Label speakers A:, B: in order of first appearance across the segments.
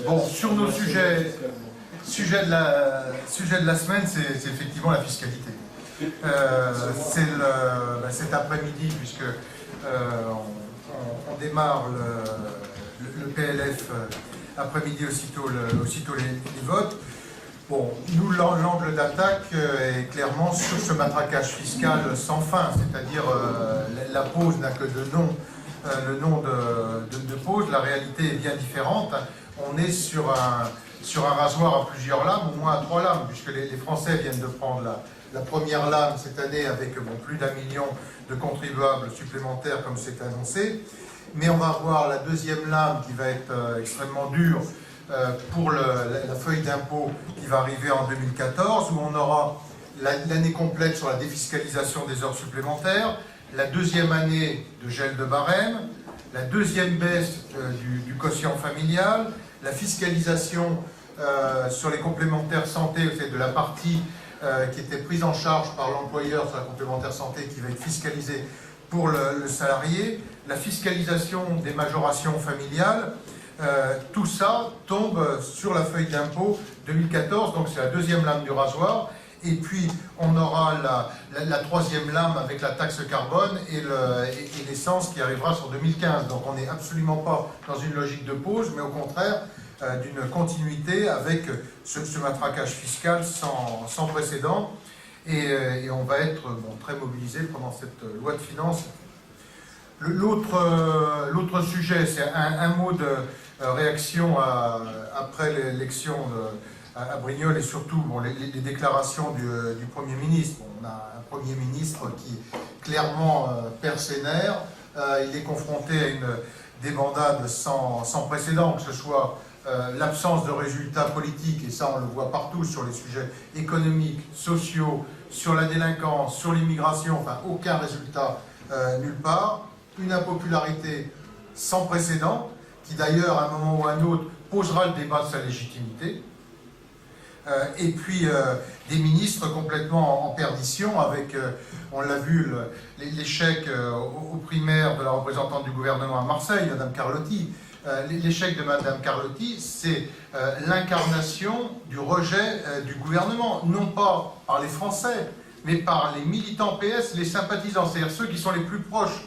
A: Bon, sur nos sujets, sujet de la semaine, c'est effectivement la fiscalité. C'est cet après-midi, puisque on démarre le PLF après-midi, aussitôt les votes. Bon, nous, l'angle d'attaque est clairement sur ce matraquage fiscal sans fin, c'est-à-dire la pause n'a que de nom, le nom de pause, la réalité est bien différente. On est sur un rasoir à plusieurs lames, au moins à 3 lames, puisque les Français viennent de prendre la première lame cette année avec plus d'1 million de contribuables supplémentaires, comme c'est annoncé. Mais on va avoir la deuxième lame qui va être extrêmement dure pour la feuille d'impôt qui va arriver en 2014, où on aura l'année complète sur la défiscalisation des heures supplémentaires, la deuxième année de gel de barème, la deuxième baisse du quotient familial, la fiscalisation sur les complémentaires santé, c'est de la partie qui était prise en charge par l'employeur sur la complémentaire santé qui va être fiscalisée pour le salarié, la fiscalisation des majorations familiales, tout ça tombe sur la feuille d'impôt 2014, donc c'est la deuxième lame du rasoir. Et puis on aura la troisième lame avec la taxe carbone et l'essence qui arrivera sur 2015. Donc on n'est absolument pas dans une logique de pause, mais au contraire d'une continuité avec ce matraquage fiscal sans précédent. Et on va être très mobilisé pendant cette loi de finances. L'autre sujet, c'est un mot de réaction après l'élection à Brignoles et surtout les déclarations du Premier ministre. On a un Premier ministre qui clairement perd ses nerfs. Il est confronté à une débandade sans précédent, que ce soit l'absence de résultats politiques, et ça on le voit partout sur les sujets économiques, sociaux, sur la délinquance, sur l'immigration, enfin aucun résultat nulle part. Une impopularité sans précédent, qui d'ailleurs à un moment ou à un autre posera le débat de sa légitimité. Et puis des ministres complètement en perdition avec, on l'a vu, l'échec aux primaires de la représentante du gouvernement à Marseille, Mme Carlotti. L'échec de Mme Carlotti, c'est l'incarnation du rejet du gouvernement, non pas par les Français, mais par les militants PS, les sympathisants, c'est-à-dire ceux qui sont les plus proches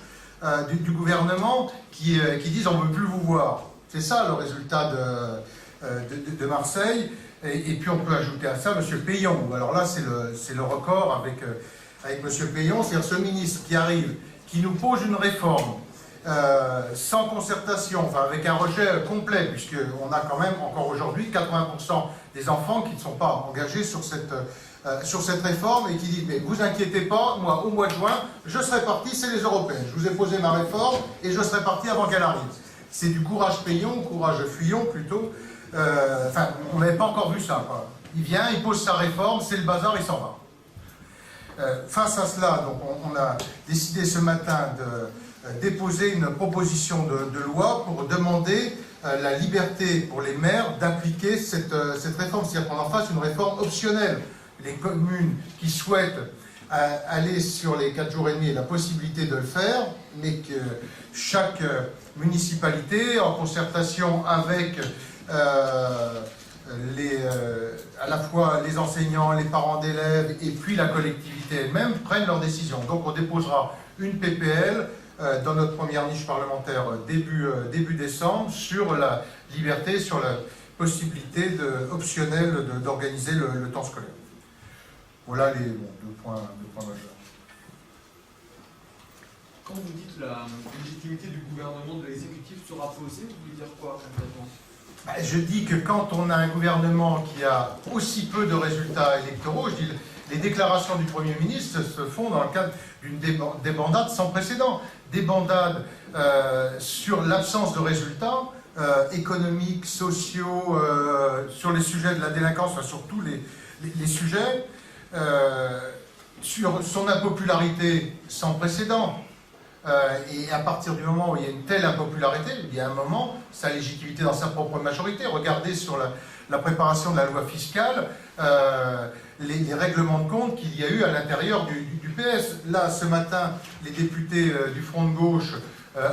A: du gouvernement, qui disent « on ne veut plus vous voir ». C'est ça le résultat de Marseille. Et puis on peut ajouter à ça M. Peillon. Alors là, c'est le record avec M. Peillon, c'est-à-dire ce ministre qui arrive, qui nous pose une réforme sans concertation, enfin avec un rejet complet, puisqu'on a quand même encore aujourd'hui 80% des enfants qui ne sont pas engagés sur cette réforme et qui disent « mais vous inquiétez pas, moi au mois de juin, je serai parti, c'est les Européens. Je vous ai posé ma réforme et je serai parti avant qu'elle arrive ». C'est du courage Peillon, courage Fillon plutôt. Enfin, on n'avait pas encore vu ça, quoi. Il vient, il pose sa réforme, c'est le bazar, il s'en va. Face à cela, donc, on a décidé ce matin de déposer une proposition de loi pour demander la liberté pour les maires d'appliquer cette réforme, c'est-à-dire qu'on en fasse une réforme optionnelle. Les communes qui souhaitent aller sur les 4 jours et demi aient la possibilité de le faire, mais que chaque municipalité, en concertation avec à la fois les enseignants, les parents d'élèves et puis la collectivité elle-même prennent leurs décisions. Donc on déposera une PPL dans notre première niche parlementaire début décembre sur la liberté, sur la possibilité optionnelle d'organiser le temps scolaire. Voilà les deux points majeurs.
B: Quand vous dites la légitimité du gouvernement, de l'exécutif sera posée, vous voulez dire quoi concrètement ?
A: Je dis que quand on a un gouvernement qui a aussi peu de résultats électoraux, je dis les déclarations du Premier ministre se font dans le cadre d'une débandade sans précédent. Débandade sur l'absence de résultats économiques, sociaux, sur les sujets de la délinquance, enfin sur tous les sujets, sur son impopularité sans précédent. Et à partir du moment où il y a une telle impopularité, il y a un moment, sa légitimité dans sa propre majorité. Regardez sur la préparation de la loi fiscale, les règlements de compte qu'il y a eu à l'intérieur du PS. Là, ce matin, les députés du Front de gauche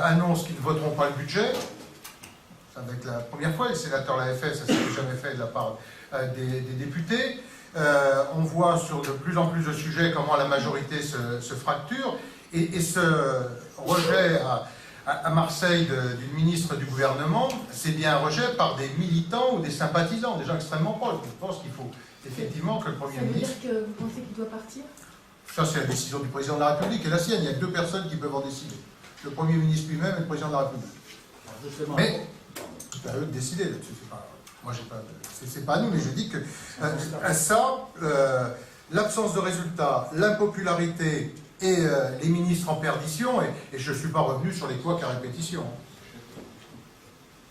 A: annoncent qu'ils ne voteront pas le budget. Ça va être la première fois, les sénateurs l'avaient fait, ça ne s'était jamais fait de la part des députés. On voit sur de plus en plus de sujets comment la majorité se fracture, et ce rejet à Marseille d'une ministre du gouvernement, c'est bien un rejet par des militants ou des sympathisants, des gens extrêmement proches. Je pense qu'il faut effectivement que le Premier ministre...
C: Ça veut dire que vous pensez qu'il doit partir?
A: Ça, c'est la décision du président de la République et la sienne. Il n'y a que 2 personnes qui peuvent en décider. Le Premier ministre lui-même et le président de la République. Mais c'est à eux de décider là-dessus. Moi, j'ai pas. C'est pas à nous, mais je dis que l'absence de résultats, l'impopularité et les ministres en perdition, et je ne suis pas revenu sur les couacs à répétition.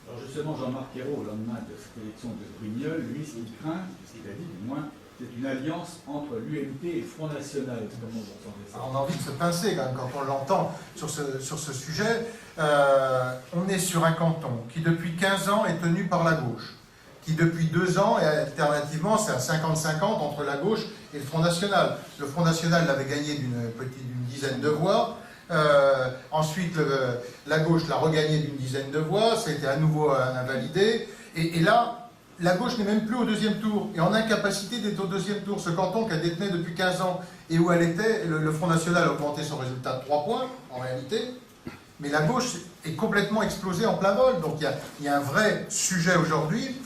D: Alors justement, Jean-Marc Ayrault, au lendemain de cette élection de Brignoles, lui, ce qu'il craint, ce qu'il a dit du moins, c'est une alliance entre l'UMP et le Front National. Comment vous entendez ça?
A: On a envie de se pincer quand même quand on l'entend sur ce sujet. On est sur un canton qui depuis 15 ans est tenu par la gauche, qui depuis 2 ans, et alternativement, c'est un 50-50 entre la gauche et le Front National. Le Front National l'avait gagné d'une dizaine de voix. Ensuite, la gauche l'a regagné d'une dizaine de voix. Ça a été à nouveau invalidé. Et là, la gauche n'est même plus au 2e tour, et en incapacité d'être au 2e tour. Ce canton qu'elle détenait depuis 15 ans, et où elle était, le Front National a augmenté son résultat de 3 points, en réalité, mais la gauche est complètement explosée en plein vol. Donc il y a un vrai sujet aujourd'hui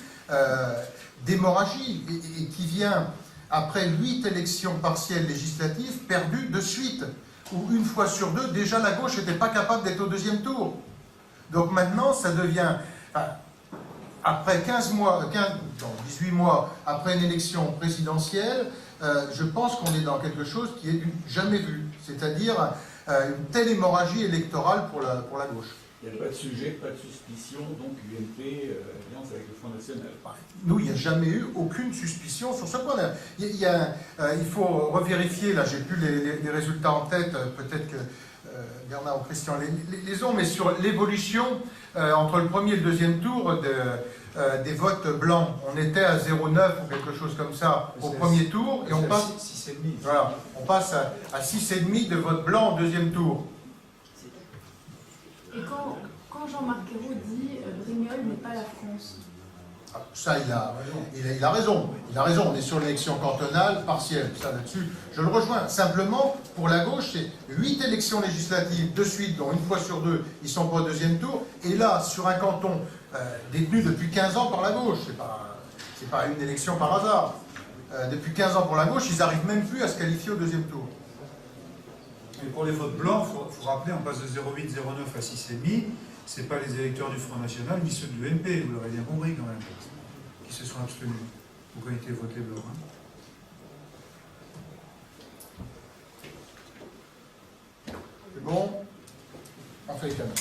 A: d'hémorragie, et qui vient après 8 élections partielles législatives perdues de suite, où une fois sur 2, déjà la gauche n'était pas capable d'être au 2e tour. Donc maintenant, ça devient... Après 18 mois après une élection présidentielle, je pense qu'on est dans quelque chose qui est jamais vu, c'est-à-dire une telle hémorragie électorale pour la gauche.
D: Il n'y a pas de sujet, pas de suspicion, donc UMP, alliance avec le Front National.
A: Nous, il n'y a jamais eu aucune suspicion sur ce point. Il faut revérifier, là j'ai plus les résultats en tête, peut-être que Bernard ou Christian les ont, mais sur l'évolution entre le premier et le 2e tour des votes blancs. On était à 0,9 ou quelque chose comme ça au premier tour, et on passe,
E: 6,5.
A: voilà, on passe à 6,5 de votes blancs au 2e tour.
C: Et quand Jean-Marc Ayrault dit Brignoles n'est pas la France,
A: Ça, il a raison. Il a raison. On est sur l'élection cantonale partielle. Ça, là-dessus, je le rejoins. Simplement, pour la gauche, c'est 8 élections législatives de suite, dont une fois sur 2, ils sont pas au 2e tour. Et là, sur un canton détenu depuis 15 ans par la gauche, c'est pas une élection par hasard. Depuis 15 ans pour la gauche, ils n'arrivent même plus à se qualifier au 2e tour.
E: Et pour les votes blancs, il faut rappeler, on passe de 0,8, 0,9 à 6,5. Ce n'est pas les électeurs du Front National, ni ceux de l'UMP, vous l'aurez bien compris quand même, qui se sont abstenus, ou qui ont été votés blancs.
A: C'est bon? On fait les caméras.